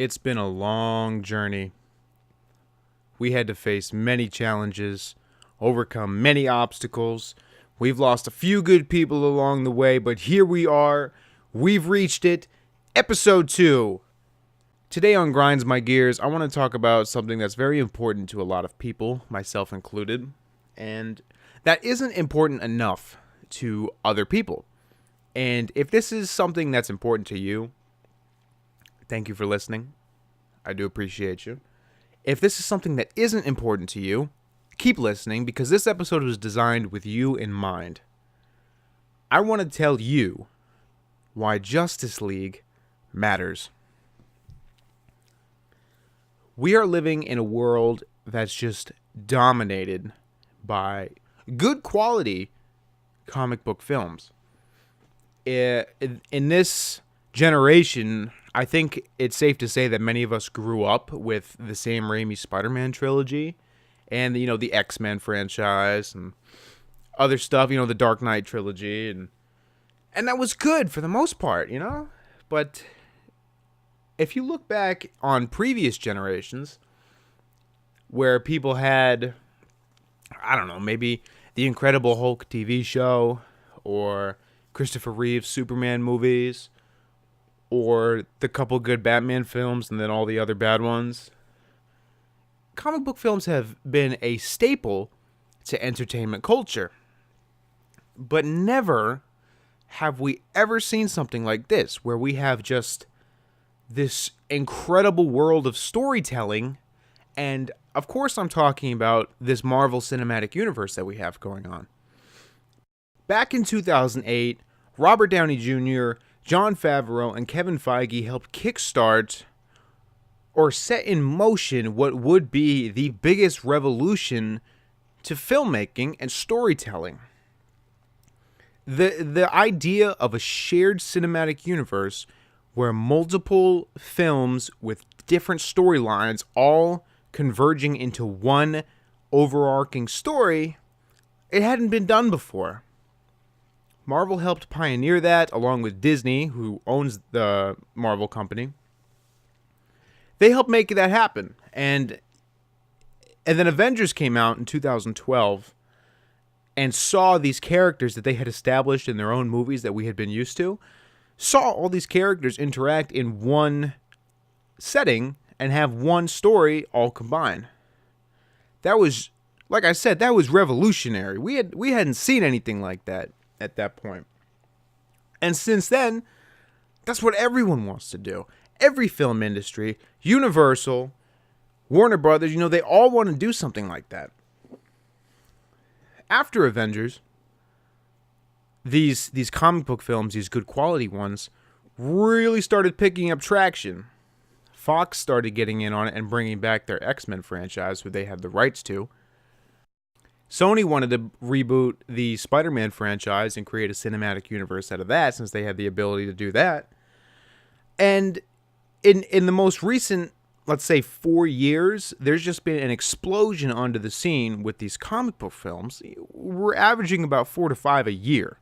It's been a long journey. We had to face many challenges, overcome many obstacles. We've lost a few good people along the way, but here we are. We've reached it. Episode 2. Today on Grinds My Gears, I want to talk about something that's very important to a lot of people, myself included, and that isn't important enough to other people. And if this is something that's important to you, thank you for listening. I do appreciate you. If this is something that isn't important to you, keep listening because this episode was designed with you in mind. I want to tell you why Justice League matters. We are living in a world that's just dominated by good quality comic book films. In this generation, I think it's safe to say that many of us grew up with the Sam Raimi Spider-Man trilogy and, the X-Men franchise and other stuff, the Dark Knight trilogy. And that was good for the most part, But if you look back on previous generations where people had, maybe the Incredible Hulk TV show or Christopher Reeve's Superman movies, or the couple good Batman films and then all the other bad ones. Comic book films have been a staple to entertainment culture. But never have we ever seen something like this, where we have just this incredible world of storytelling. And of course I'm talking about this Marvel Cinematic Universe that we have going on. Back in 2008, Robert Downey Jr., Jon Favreau, and Kevin Feige helped kickstart or set in motion what would be the biggest revolution to filmmaking and storytelling. The idea of a shared cinematic universe where multiple films with different storylines all converging into one overarching story, it hadn't been done before. Marvel helped pioneer that, along with Disney, who owns the Marvel company. They helped make that happen. And then Avengers came out in 2012 and saw these characters that they had established in their own movies that we had been used to, saw all these characters interact in one setting and have one story all combined. That was, like I said, that was revolutionary. We hadn't seen anything like that at that point. And since then, that's what everyone wants to do. Every film industry, Universal, Warner Brothers, they all want to do something like that. After Avengers, these comic book films, these good quality ones, really started picking up traction. Fox started getting in on it and bringing back their X-Men franchise, who they had the rights to. Sony wanted to reboot the Spider-Man franchise and create a cinematic universe out of that, since they had the ability to do that. And in the most recent, let's say, 4 years, there's just been an explosion onto the scene with these comic book films. We're averaging about 4 to 5 a year.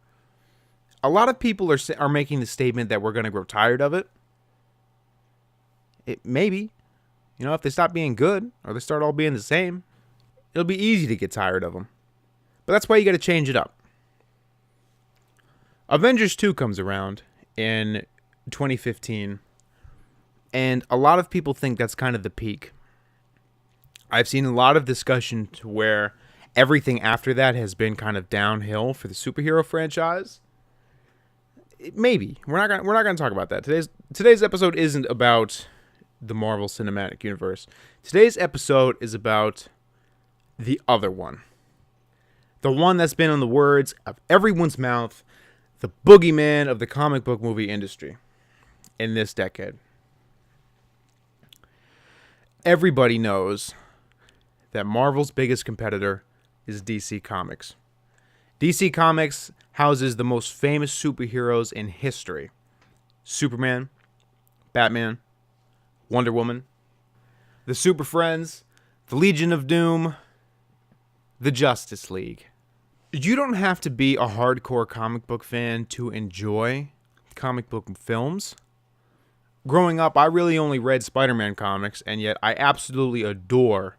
A lot of people are making the statement that we're going to grow tired of it. Maybe. If they stop being good, or they start all being the same, it'll be easy to get tired of them. But that's why you got to change it up. Avengers 2 comes around in 2015. And a lot of people think that's kind of the peak. I've seen a lot of discussion to where everything after that has been kind of downhill for the superhero franchise. Maybe. We're not going to talk about that. Today's episode isn't about the Marvel Cinematic Universe. Today's episode is about the other one. The one that's been in the words of everyone's mouth, the boogeyman of the comic book movie industry in this decade. Everybody knows that Marvel's biggest competitor is DC Comics. DC Comics houses the most famous superheroes in history. Superman, Batman, Wonder Woman, the Super Friends, the Legion of Doom, the Justice League. You don't have to be a hardcore comic book fan to enjoy comic book films, growing up, I really only read Spider-Man comics, and yet I absolutely adore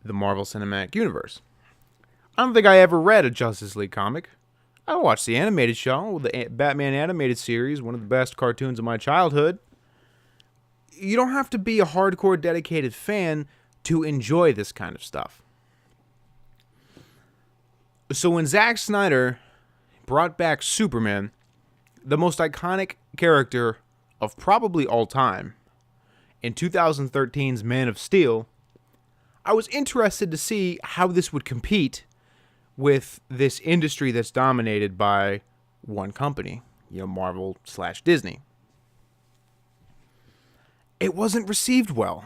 the Marvel Cinematic Universe. I don't think I ever read a Justice League comic. I watched the animated show, the Batman animated series, one of the best cartoons of my childhood. You don't have to be a hardcore dedicated fan to enjoy this kind of stuff. So when Zack Snyder brought back Superman, the most iconic character of probably all time, in 2013's Man of Steel, I was interested to see how this would compete with this industry that's dominated by one company, Marvel/Disney. It wasn't received well.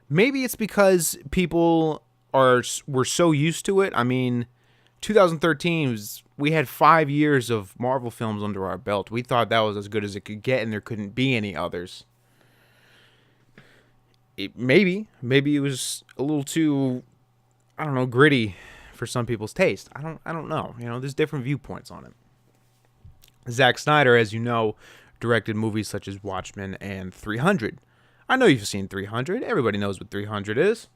Maybe it's because people were so used to it. I mean, 2013 we had 5 years of Marvel films under our belt. We thought that was as good as it could get, and there couldn't be any others. Maybe it was a little too, gritty for some people's taste. I don't know. There's different viewpoints on it. Zack Snyder, as you know, directed movies such as Watchmen and 300. I know you've seen 300. Everybody knows what 300 is.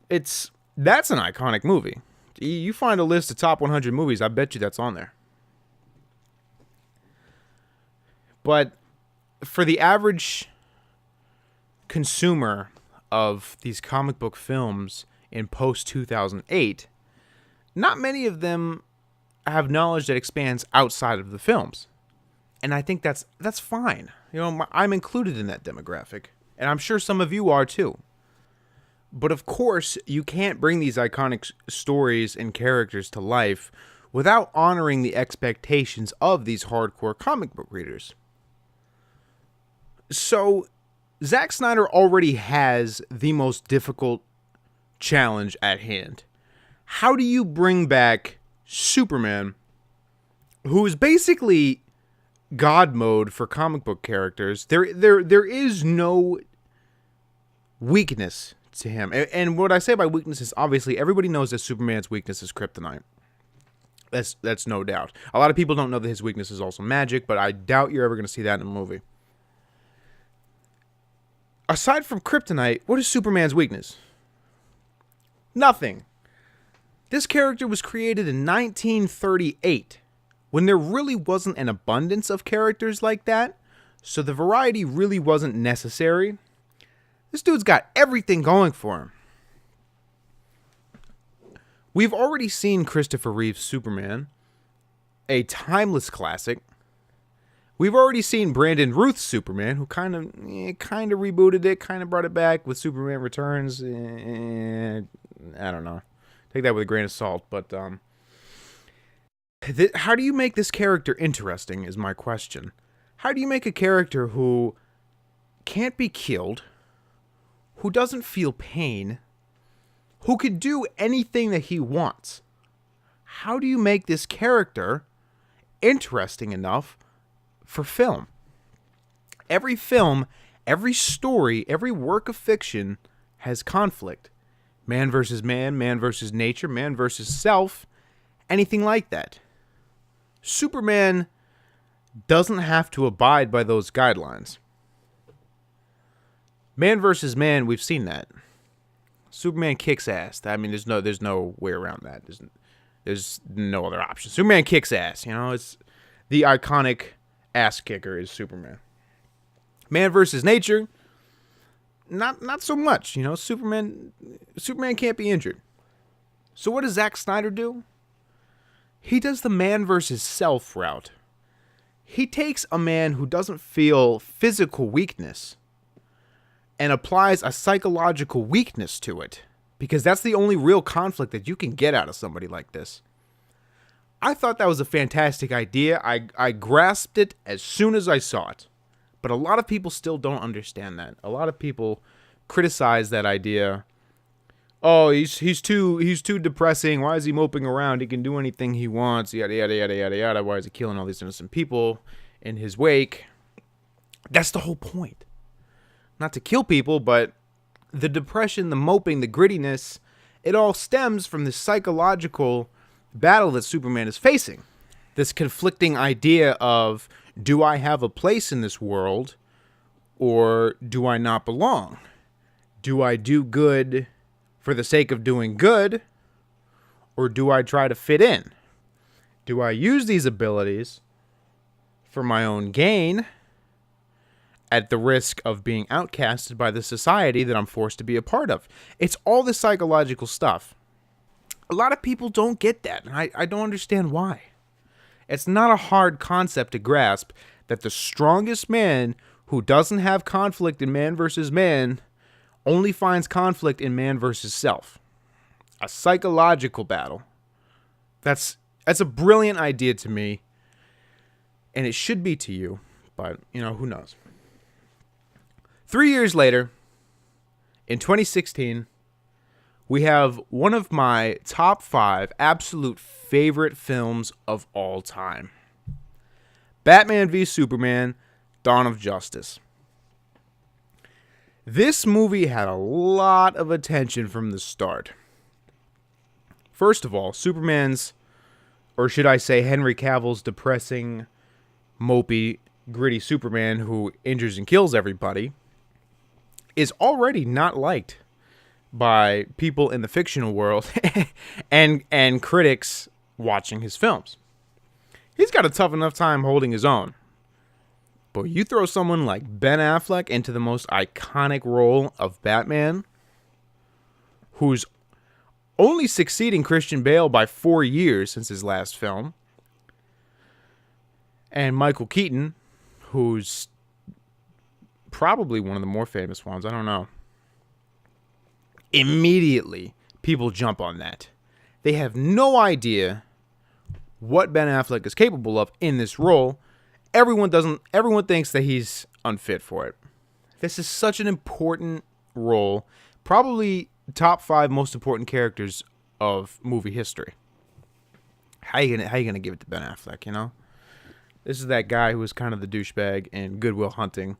That's an iconic movie. You find a list of top 100 movies, I bet you that's on there. But for the average consumer of these comic book films in post-2008, not many of them have knowledge that expands outside of the films. And I think that's fine. I'm included in that demographic. And I'm sure some of you are too. But of course, you can't bring these iconic stories and characters to life without honoring the expectations of these hardcore comic book readers. So, Zack Snyder already has the most difficult challenge at hand. How do you bring back Superman, who is basically God mode for comic book characters? There is no weakness to him. And what I say by weakness is, obviously everybody knows that Superman's weakness is kryptonite. That's no doubt. A lot of people don't know that his weakness is also magic, but I doubt you're ever going to see that in a movie. Aside from kryptonite, what is Superman's weakness? Nothing. This character was created in 1938, when there really wasn't an abundance of characters like that, so the variety really wasn't necessary. This dude's got everything going for him. We've already seen Christopher Reeve's Superman, a timeless classic. We've already seen Brandon Routh's Superman, who kind of rebooted it, kind of brought it back with Superman Returns. I don't know. Take that with a grain of salt. But how do you make this character interesting is my question. How do you make a character who can't be killed, who doesn't feel pain, who could do anything that he wants? How do you make this character interesting enough for film? Every film, every story, every work of fiction has conflict. Man versus man, man versus nature, man versus self, anything like that. Superman doesn't have to abide by those guidelines. Man versus man, we've seen that. Superman kicks ass. I mean, there's no way around that. There's no other option. Superman kicks ass. It's the iconic ass kicker is Superman. Man versus nature, not so much. Superman can't be injured. So what does Zack Snyder do? He does the man versus self route. He takes a man who doesn't feel physical weakness and applies a psychological weakness to it, because that's the only real conflict that you can get out of somebody like this. I thought that was a fantastic idea. I grasped it as soon as I saw it. But a lot of people still don't understand that. A lot of people criticize that idea. Oh, he's too depressing. Why is he moping around? He can do anything he wants. Yada yada yada yada yada. Why is he killing all these innocent people in his wake? That's the whole point. Not to kill people, but the depression, the moping, the grittiness, it all stems from the psychological battle that Superman is facing. this conflicting idea of, do I have a place in this world or do I not belong? Do I do good for the sake of doing good, or do I try to fit in? Do I use these abilities for my own gain at the risk of being outcasted by the society that I'm forced to be a part of? It's all this psychological stuff. A lot of people don't get that, and I don't understand why. It's not a hard concept to grasp that the strongest man who doesn't have conflict in man versus man only finds conflict in man versus self. A psychological battle. That's a brilliant idea to me, and it should be to you, but, who knows. 3 years later, in 2016, we have one of my top 5 absolute favorite films of all time. Batman v Superman, Dawn of Justice. This movie had a lot of attention from the start. First of all, Superman's, or should I say Henry Cavill's depressing, mopey, gritty Superman who injures and kills everybody, is already not liked by people in the fictional world and critics watching his films. He's got a tough enough time holding his own. But you throw someone like Ben Affleck into the most iconic role of Batman, who's only succeeding Christian Bale by 4 years since his last film, and Michael Keaton, who's probably one of the more famous ones, I don't know. Immediately, people jump on that. They have no idea what Ben Affleck is capable of in this role. Everyone thinks that he's unfit for it. This is such an important role, probably top 5 most important characters of movie history. How you gonna give it to Ben Affleck, This is that guy who was kind of the douchebag in Good Will Hunting,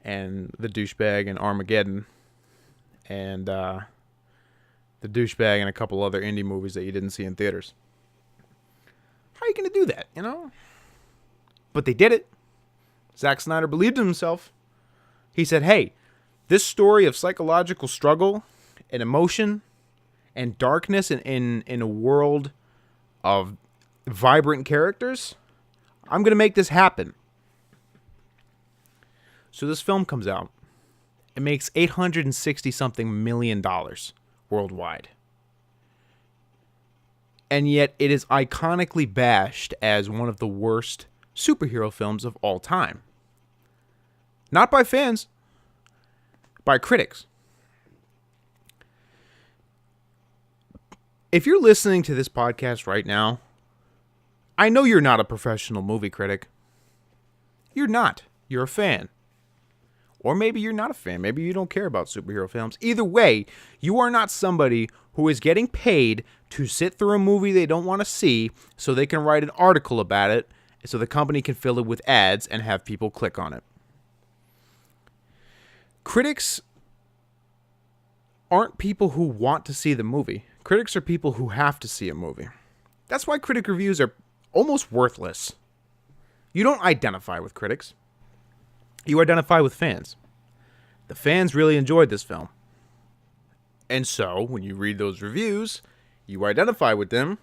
and the douchebag in Armageddon, and the douchebag in a couple other indie movies that you didn't see in theaters. How are you going to do that, But they did it. Zack Snyder believed in himself. He said, hey, this story of psychological struggle and emotion and darkness in a world of vibrant characters, I'm going to make this happen. So this film comes out. It makes $860-something million worldwide. And yet it is iconically bashed as one of the worst superhero films of all time. Not by fans, by critics. If you're listening to this podcast right now, I know you're not a professional movie critic. You're not. You're a fan. Or maybe you're not a fan. Maybe you don't care about superhero films. Either way, you are not somebody who is getting paid to sit through a movie they don't want to see so they can write an article about it so the company can fill it with ads and have people click on it. Critics aren't people who want to see the movie. Critics are people who have to see a movie. That's why critic reviews are almost worthless. You don't identify with critics. You identify with fans. The fans really enjoyed this film. And so, when you read those reviews, you identify with them,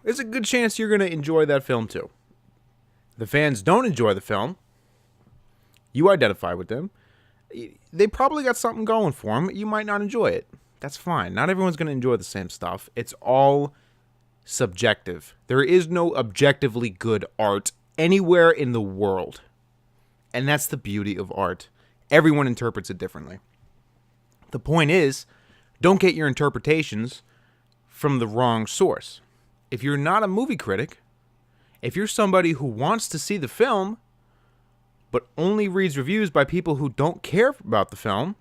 there's a good chance you're going to enjoy that film too. The fans don't enjoy the film. You identify with them. They probably got something going for them. You might not enjoy it. That's fine. Not everyone's going to enjoy the same stuff. It's all subjective. There is no objectively good art anywhere in the world. And that's the beauty of art. Everyone interprets it differently. The point is, don't get your interpretations from the wrong source. If you're not a movie critic, if you're somebody who wants to see the film, but only reads reviews by people who don't care about the film,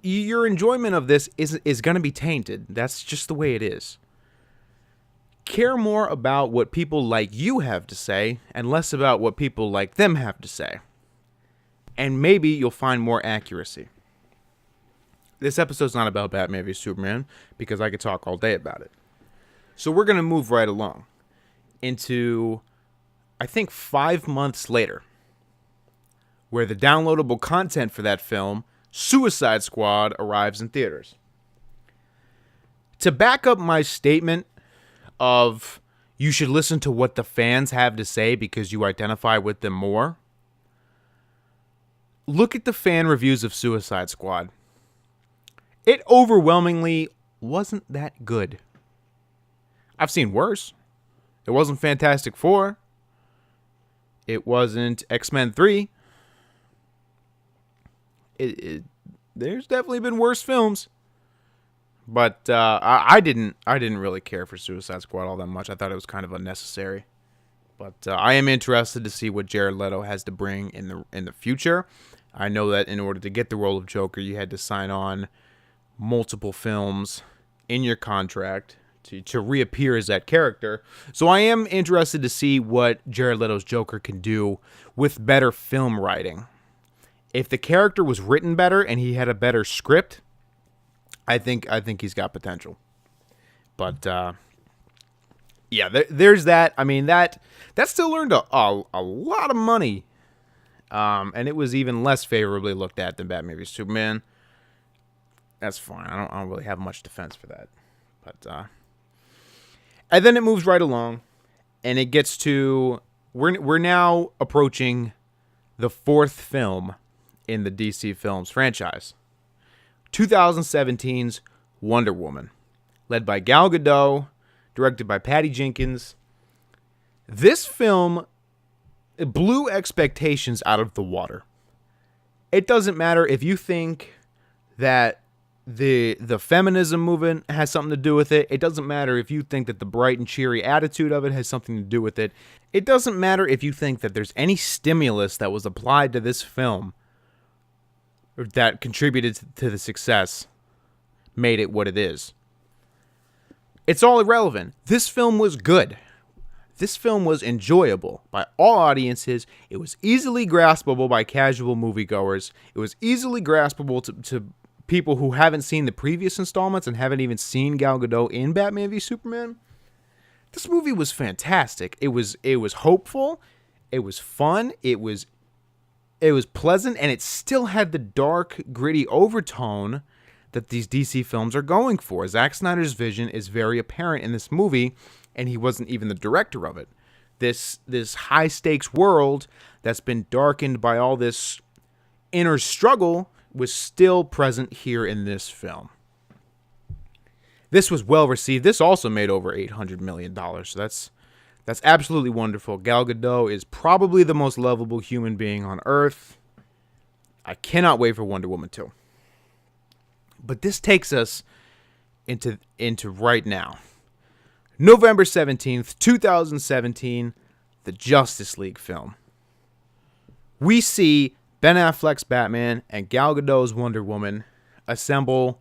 your enjoyment of this is going to be tainted. That's just the way it is. Care more about what people like you have to say and less about what people like them have to say. And maybe you'll find more accuracy. This episode's not about Batman v Superman because I could talk all day about it. So we're going to move right along. into, I think, 5 months later, where the downloadable content for that film, Suicide Squad, arrives in theaters. To back up my statement of you should listen to what the fans have to say because you identify with them more, look at the fan reviews of Suicide Squad. It overwhelmingly wasn't that good. I've seen worse. It wasn't Fantastic Four. It wasn't X-Men 3. There's definitely been worse films. But I didn't really care for Suicide Squad all that much. I thought it was kind of unnecessary. But I am interested to see what Jared Leto has to bring in the future. I know that in order to get the role of Joker, you had to sign on multiple films in your contract to reappear as that character. So I am interested to see what Jared Leto's Joker can do with better film writing. If the character was written better and he had a better script, I think he's got potential. But yeah, there's that. I mean, that still earned a lot of money. And it was even less favorably looked at than Batman v Superman. That's fine. I don't really have much defense for that. But and then it moves right along, and it gets to we're now approaching the 4th film in the DC Films franchise. 2017's Wonder Woman, led by Gal Gadot, directed by Patty Jenkins. This film blew expectations out of the water. It doesn't matter if you think that the feminism movement has something to do with it. It doesn't matter if you think that the bright and cheery attitude of it has something to do with it. It doesn't matter if you think that there's any stimulus that was applied to this film that contributed to the success, made it what it is. It's all irrelevant. This film was good. This film was enjoyable by all audiences. It was easily graspable by casual moviegoers. It was easily graspable to people who haven't seen the previous installments and haven't even seen Gal Gadot in Batman v Superman. This movie was fantastic. It was hopeful. It was fun. It was pleasant, and it still had the dark, gritty overtone that these DC films are going for. Zack Snyder's vision is very apparent in this movie, and he wasn't even the director of it. This high-stakes world that's been darkened by all this inner struggle was still present here in this film. This was well received. This also made over $800 million, so that's absolutely wonderful. Gal Gadot is probably the most lovable human being on Earth. I cannot wait for Wonder Woman 2. But this takes us into right now. November 17th, 2017, the Justice League film. We see Ben Affleck's Batman and Gal Gadot's Wonder Woman assemble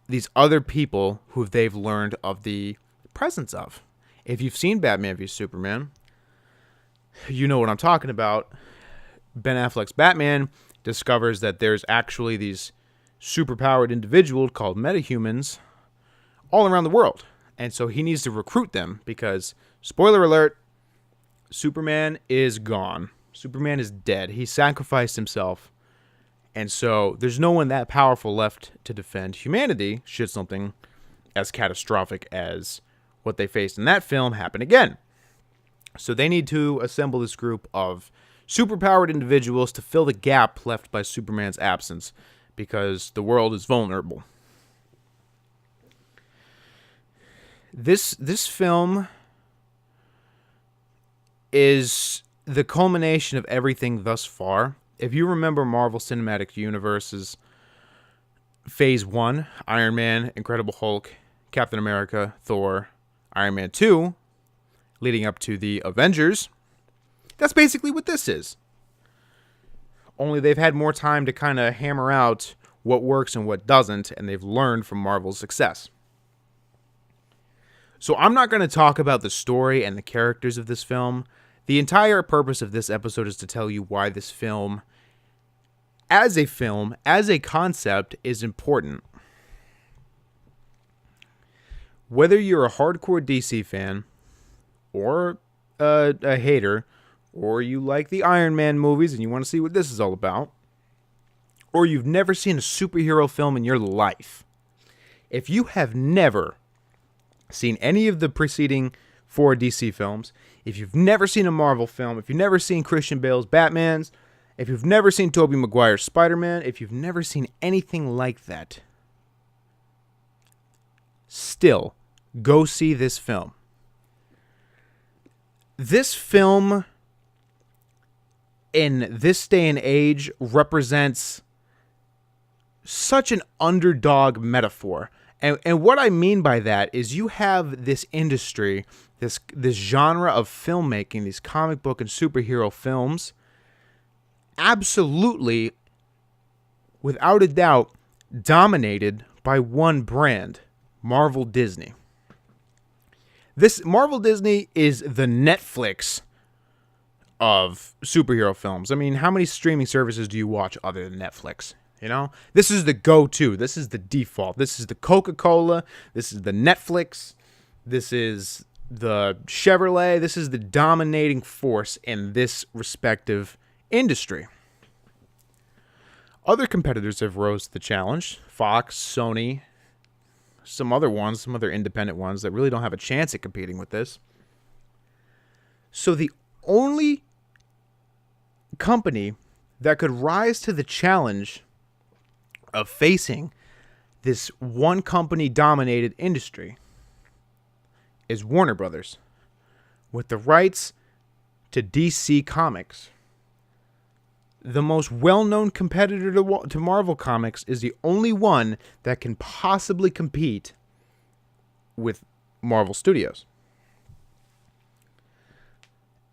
these other people who they've learned of the presence of. If you've seen Batman v Superman, you know what I'm talking about. Ben Affleck's Batman discovers that there's actually these superpowered individuals called metahumans all around the world. And so he needs to recruit them because, spoiler alert, Superman is gone. Superman is dead. He sacrificed himself. And so there's no one that powerful left to defend humanity should something as catastrophic as what they faced in that film happen again. So they need to assemble this group of superpowered individuals to fill the gap left by Superman's absence because the world is vulnerable. This film is the culmination of everything thus far. If you remember Marvel Cinematic Universe's Phase 1, Iron Man, Incredible Hulk, Captain America, Thor, Iron Man 2, leading up to the Avengers, that's basically what this is. Only they've had more time to kind of hammer out what works and what doesn't, and they've learned from Marvel's success. So I'm not going to talk about the story and the characters of this film. The entire purpose of this episode is to tell you why this film, as a concept, is important. Whether you're a hardcore DC fan or a hater, or you like the Iron Man movies and you want to see what this is all about, or you've never seen a superhero film in your life, if you have never seen any of the preceding 4 DC films, if you've never seen a Marvel film, if you've never seen Christian Bale's Batmans, if you've never seen Tobey Maguire's Spider-Man, if you've never seen anything like that, still, go see this film. This film, in this day and age, represents such an underdog metaphor. And what I mean by that is you have this industry, this genre of filmmaking, these comic book and superhero films, absolutely, without a doubt, dominated by one brand, Marvel Disney. This Marvel Disney is the Netflix of superhero films. I mean, how many streaming services do you watch other than Netflix? You know, this is the go-to. This is the default. This is the Coca-Cola. This is the Netflix. This is the Chevrolet. This is the dominating force in this respective industry. Other competitors have rose to the challenge. Fox, Sony, some other independent ones that really don't have a chance at competing with this. So the only company that could rise to the challenge of facing this one company dominated industry is Warner Brothers, with the rights to DC Comics. The most well-known competitor to Marvel Comics is the only one that can possibly compete with Marvel Studios.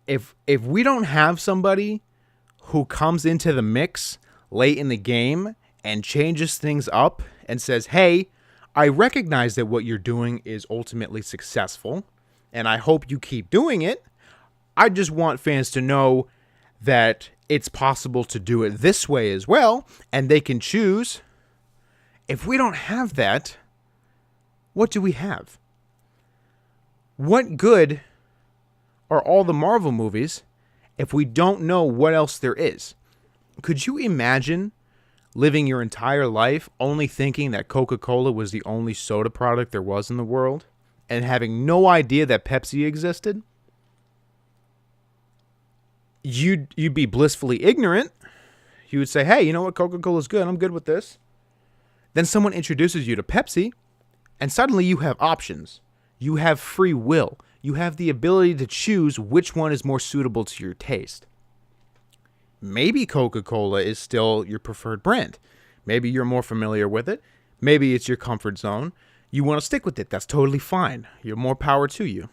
If we don't have somebody who comes into the mix late in the game and changes things up and says, hey, I recognize that what you're doing is ultimately successful, and I hope you keep doing it. I just want fans to know that it's possible to do it this way as well, and they can choose. If we don't have that, what do we have? What good are all the Marvel movies if we don't know what else there is? Could you imagine living your entire life only thinking that Coca-Cola was the only soda product there was in the world and having no idea that Pepsi existed? You'd be blissfully ignorant. You would say, hey, you know what? Coca-Cola's good. I'm good with this. Then someone introduces you to Pepsi, and suddenly you have options. You have free will. You have the ability to choose which one is more suitable to your taste. Maybe Coca-Cola is still your preferred brand. Maybe you're more familiar with it. Maybe it's your comfort zone. You want to stick with it. That's totally fine. You're more power to you.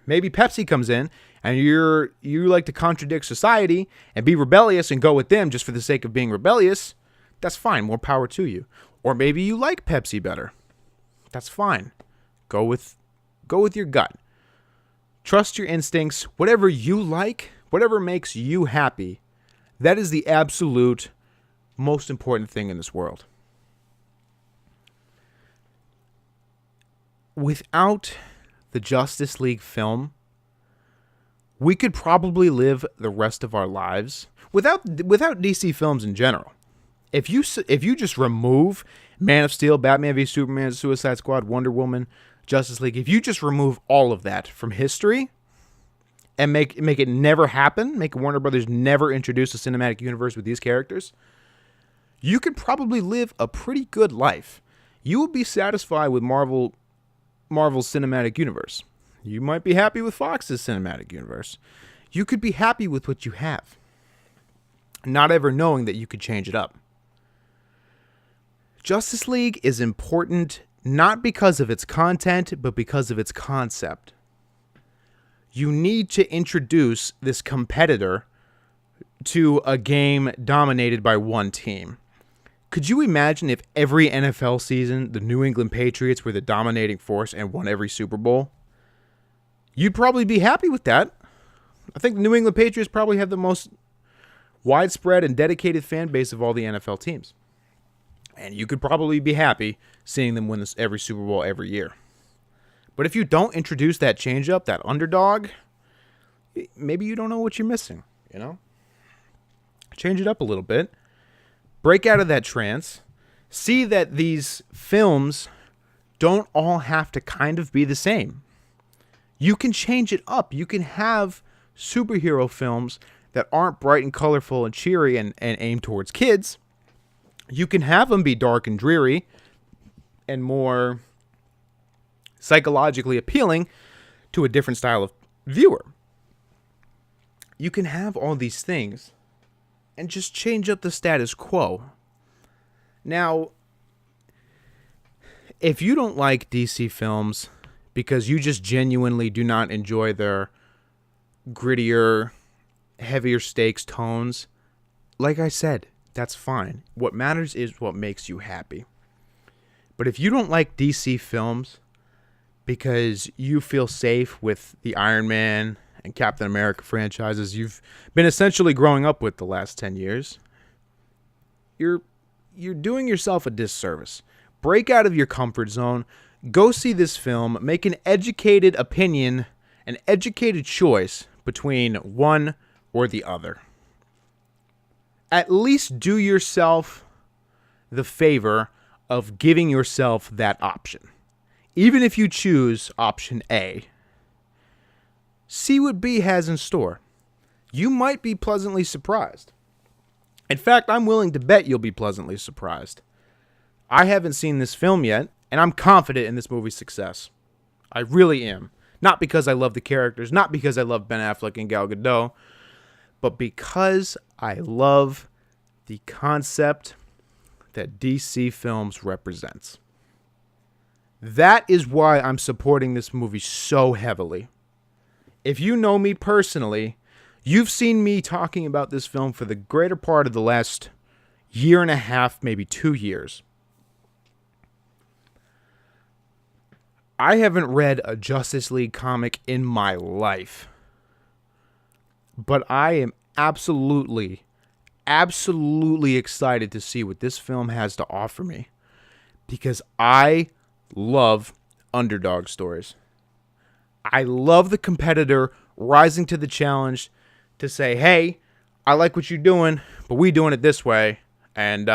Maybe Pepsi comes in and you like to contradict society and be rebellious and go with them just for the sake of being rebellious. That's fine. More power to you. Or maybe you like Pepsi better. That's fine. Go with your gut. Trust your instincts. Whatever you like, whatever makes you happy, that is the absolute most important thing in this world. Without the Justice League film, we could probably live the rest of our lives without DC films in general. If you just remove Man of Steel, Batman v Superman, Suicide Squad, Wonder Woman, Justice League, if you just remove all of that from history and make it never happen, make Warner Brothers never introduce a cinematic universe with these characters, you could probably live a pretty good life. You will be satisfied with Marvel's cinematic universe. You might be happy with Fox's cinematic universe. You could be happy with what you have, not ever knowing that you could change it up. Justice League is important not because of its content, but because of its concept. You need to introduce this competitor to a game dominated by one team. Could you imagine if every NFL season the New England Patriots were the dominating force and won every Super Bowl? You'd probably be happy with that. I think the New England Patriots probably have the most widespread and dedicated fan base of all the NFL teams. And you could probably be happy seeing them win every Super Bowl every year. But if you don't introduce that change-up, that underdog, maybe you don't know what you're missing, you know? Change it up a little bit. Break out of that trance. See that these films don't all have to kind of be the same. You can change it up. You can have superhero films that aren't bright and colorful and cheery and aimed towards kids. You can have them be dark and dreary and more psychologically appealing to a different style of viewer. You can have all these things and just change up the status quo. Now, if you don't like DC films because you just genuinely do not enjoy their grittier, heavier stakes tones, like I said, that's fine. What matters is what makes you happy. But if you don't like DC films because you feel safe with the Iron Man and Captain America franchises you've been essentially growing up with the last 10 years, you're doing yourself a disservice. Break out of your comfort zone. Go see this film. Make an educated opinion, an educated choice between one or the other. At least do yourself the favor of giving yourself that option. Even if you choose option A, see what B has in store. You might be pleasantly surprised. In fact, I'm willing to bet you'll be pleasantly surprised. I haven't seen this film yet, and I'm confident in this movie's success. I really am. Not because I love the characters, not because I love Ben Affleck and Gal Gadot, but because I love the concept that DC Films represents. That is why I'm supporting this movie so heavily. If you know me personally, you've seen me talking about this film for the greater part of the last year and a half, maybe 2 years. I haven't read a Justice League comic in my life, but I am absolutely excited to see what this film has to offer me, because I love underdog stories. I love the competitor rising to the challenge to say, hey, I like what you're doing, but we doing it this way, and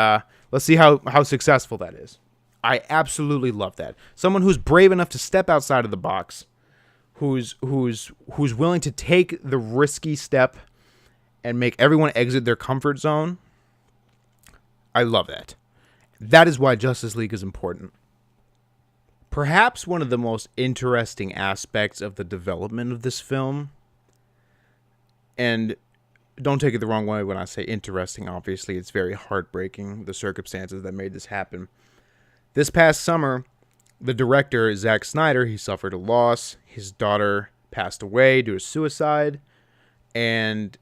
let's see how successful that is. I absolutely love that. Someone who's brave enough to step outside of the box, who's willing to take the risky step and make everyone exit their comfort zone. I love that. That is why Justice League is important. Perhaps one of the most interesting aspects of the development of this film, and don't take it the wrong way when I say interesting, obviously it's very heartbreaking, the circumstances that made this happen. This past summer, the director, Zack Snyder, he suffered a loss. His daughter passed away due to suicide, and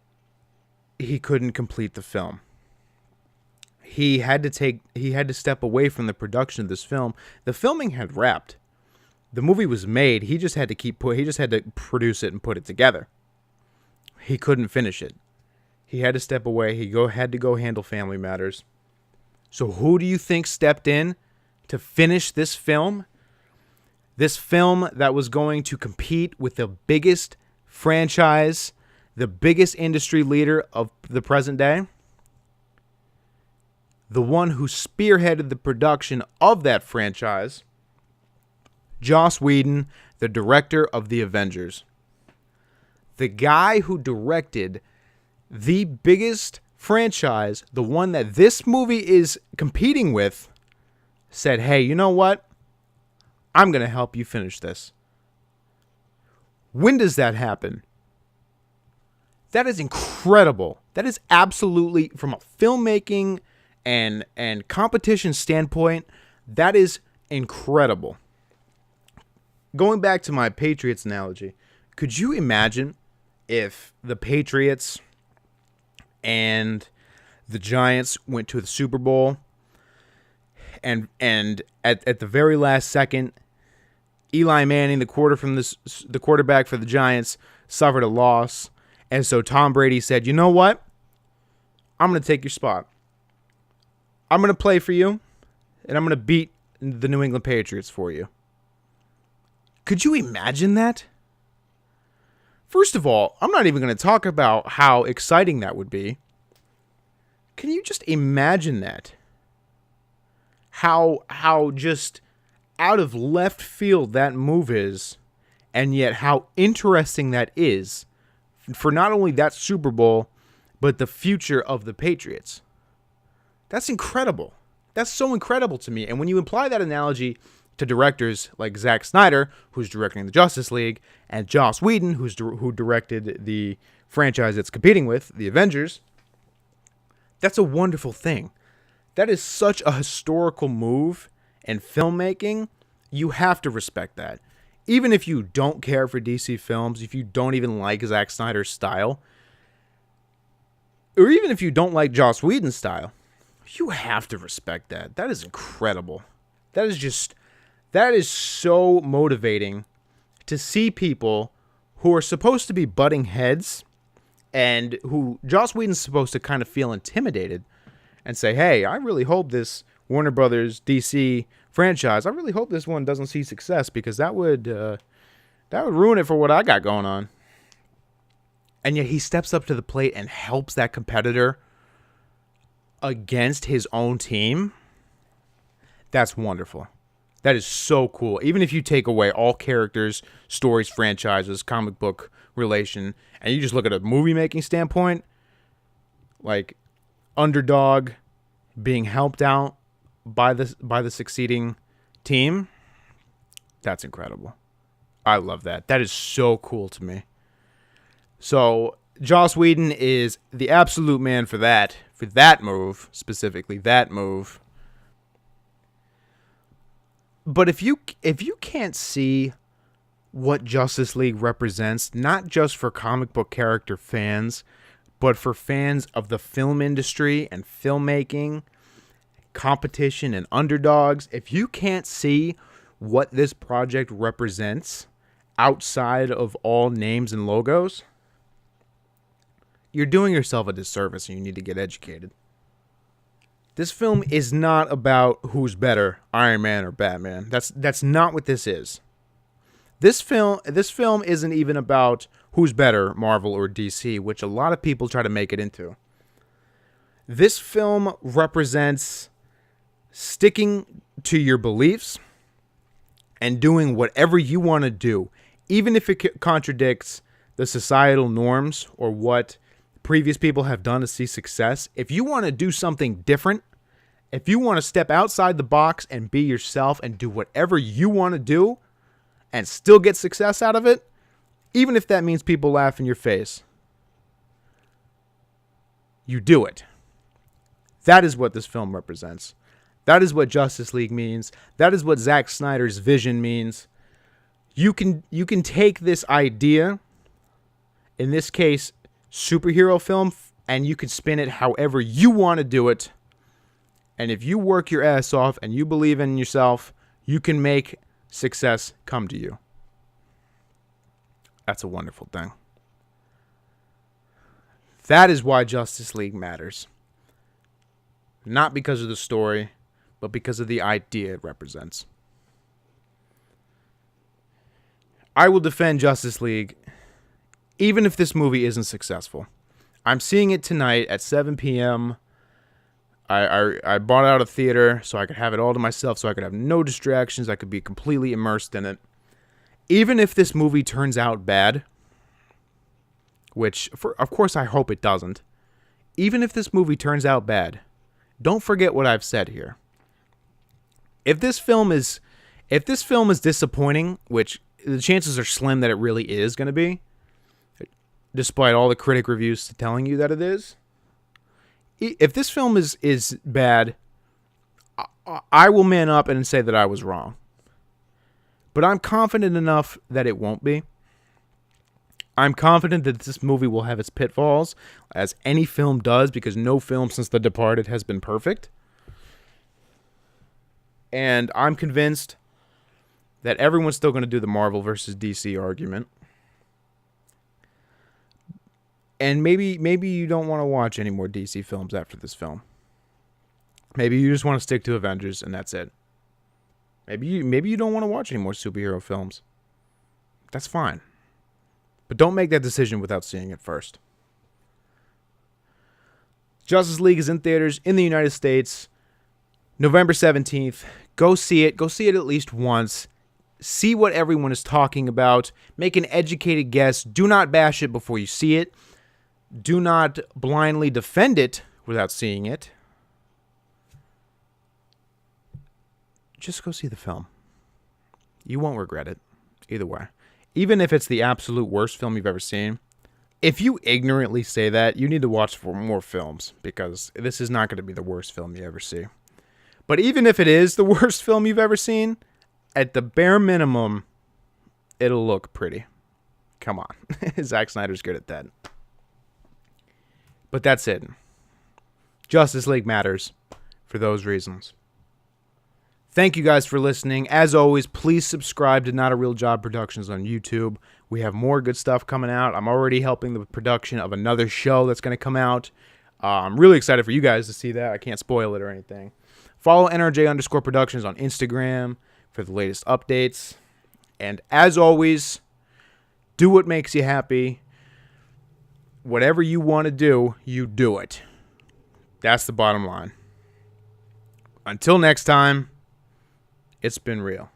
he couldn't complete the film. He had to step away from the production of this film. The filming had wrapped. The movie was made. He just had to produce it and put it together. He couldn't finish it. He had to step away. He had to go handle family matters. So who do you think stepped in to finish this film? This film that was going to compete with the biggest franchise, the biggest industry leader of the present day. The one who spearheaded the production of that franchise, Joss Whedon, the director of The Avengers. The guy who directed the biggest franchise, the one that this movie is competing with, said, hey, you know what? I'm going to help you finish this. When does that happen? That is incredible. That is absolutely, from a filmmaking and competition standpoint, that is incredible. Going back to my Patriots analogy, could you imagine if the Patriots and the Giants went to the Super Bowl and at the very last second, Eli Manning, the quarterback for the Giants, suffered a loss, and so Tom Brady said, you know what? I'm going to take your spot. I'm going to play for you, and I'm going to beat the New England Patriots for you. Could you imagine that? First of all, I'm not even going to talk about how exciting that would be. Can you just imagine that? How just out of left field that move is, and yet how interesting that is for not only that Super Bowl, but the future of the Patriots. That's incredible. That's so incredible to me. And when you apply that analogy to directors like Zack Snyder, who's directing the Justice League, and Joss Whedon, who directed the franchise it's competing with, the Avengers, that's a wonderful thing. That is such a historical move in filmmaking. You have to respect that. Even if you don't care for DC films, if you don't even like Zack Snyder's style, or even if you don't like Joss Whedon's style, you have to respect that. That is incredible. That is so motivating to see people who are supposed to be butting heads and who Joss Whedon's supposed to kind of feel intimidated and say, hey, I really hope this Warner Brothers DC franchise, I really hope this one doesn't see success, because that would ruin it for what I got going on. And yet he steps up to the plate and helps that competitor against his own team. That's wonderful. That is so cool. Even if you take away all characters, stories, franchises, comic book relation, and you just look at a movie making standpoint, like underdog being helped out by the succeeding team, that's incredible. I love that. That is so cool to me. So Joss Whedon is the absolute man for that move, specifically that move. But if you can't see what Justice League represents, not just for comic book character fans, but for fans of the film industry and filmmaking, competition and underdogs, if you can't see what this project represents outside of all names and logos, you're doing yourself a disservice and you need to get educated. This film is not about who's better, Iron Man or Batman. That's not what this is. This film isn't even about who's better, Marvel or DC, which a lot of people try to make it into. This film represents sticking to your beliefs and doing whatever you want to do, even if it contradicts the societal norms or what previous people have done to see success. If you want to do something different, if you want to step outside the box and be yourself and do whatever you want to do and still get success out of it, even if that means people laugh in your face, you do it. That is what this film represents. That is what Justice League means. That is what Zack Snyder's vision means. You can take this idea, in this case, superhero film, and you can spin it however you want to do it. And if you work your ass off and you believe in yourself, you can make success come to you. That's a wonderful thing. That is why Justice League matters. Not because of the story, but because of the idea it represents. I will defend Justice League even if this movie isn't successful. I'm seeing it tonight at 7 p.m. I bought out a theater so I could have it all to myself, so I could have no distractions. I could be completely immersed in it. Even if this movie turns out bad, which, of course, I hope it doesn't. Even if this movie turns out bad, don't forget what I've said here. If this film is disappointing, which the chances are slim that it really is going to be, despite all the critic reviews telling you that it is, if this film is bad, I will man up and say that I was wrong. But I'm confident enough that it won't be. I'm confident that this movie will have its pitfalls, as any film does, because no film since The Departed has been perfect. And I'm convinced that everyone's still going to do the Marvel versus DC argument. And maybe you don't want to watch any more DC films after this film. Maybe you just want to stick to Avengers and that's it. Maybe you don't want to watch any more superhero films. That's fine. But don't make that decision without seeing it first. Justice League is in theaters in the United States November 17th. Go see it. Go see it at least once. See what everyone is talking about. Make an educated guess. Do not bash it before you see it. Do not blindly defend it without seeing it. Just go see the film. You won't regret it. Either way. Even if it's the absolute worst film you've ever seen, if you ignorantly say that, you need to watch more films, because this is not going to be the worst film you ever see. But even if it is the worst film you've ever seen, at the bare minimum, it'll look pretty. Come on. Zack Snyder's good at that. But that's it. Justice League matters for those reasons. Thank you guys for listening. As always, please subscribe to Not a Real Job Productions on YouTube. We have more good stuff coming out. I'm already helping the production of another show that's going to come out. I'm really excited for you guys to see that. I can't spoil it or anything. Follow NRJ_Productions on Instagram for the latest updates. And as always, do what makes you happy. Whatever you want to do, you do it. That's the bottom line. Until next time, it's been real.